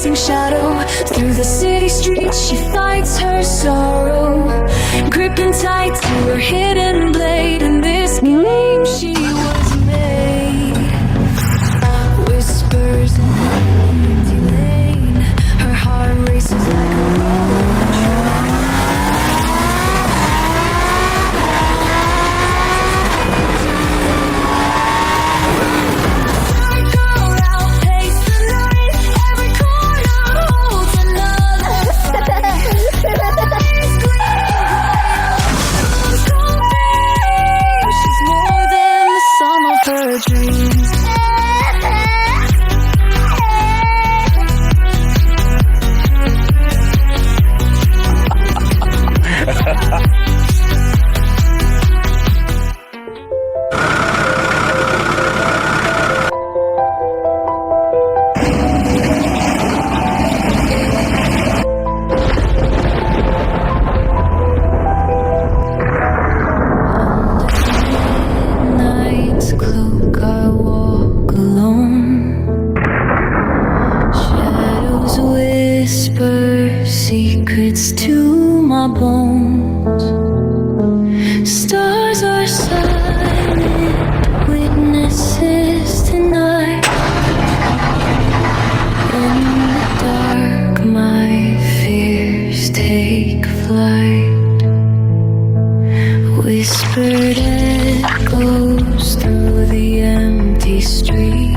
chasing shadow. Through the city streets she fights her sorrow, gripping tight to her hidden blade. In this game she was made. Whispers in the empty lane, her heart races like a rolling train. Secrets to my bones. Stars are silent witnesses tonight. In the dark my fears take flight. Whispered echoes through the empty street.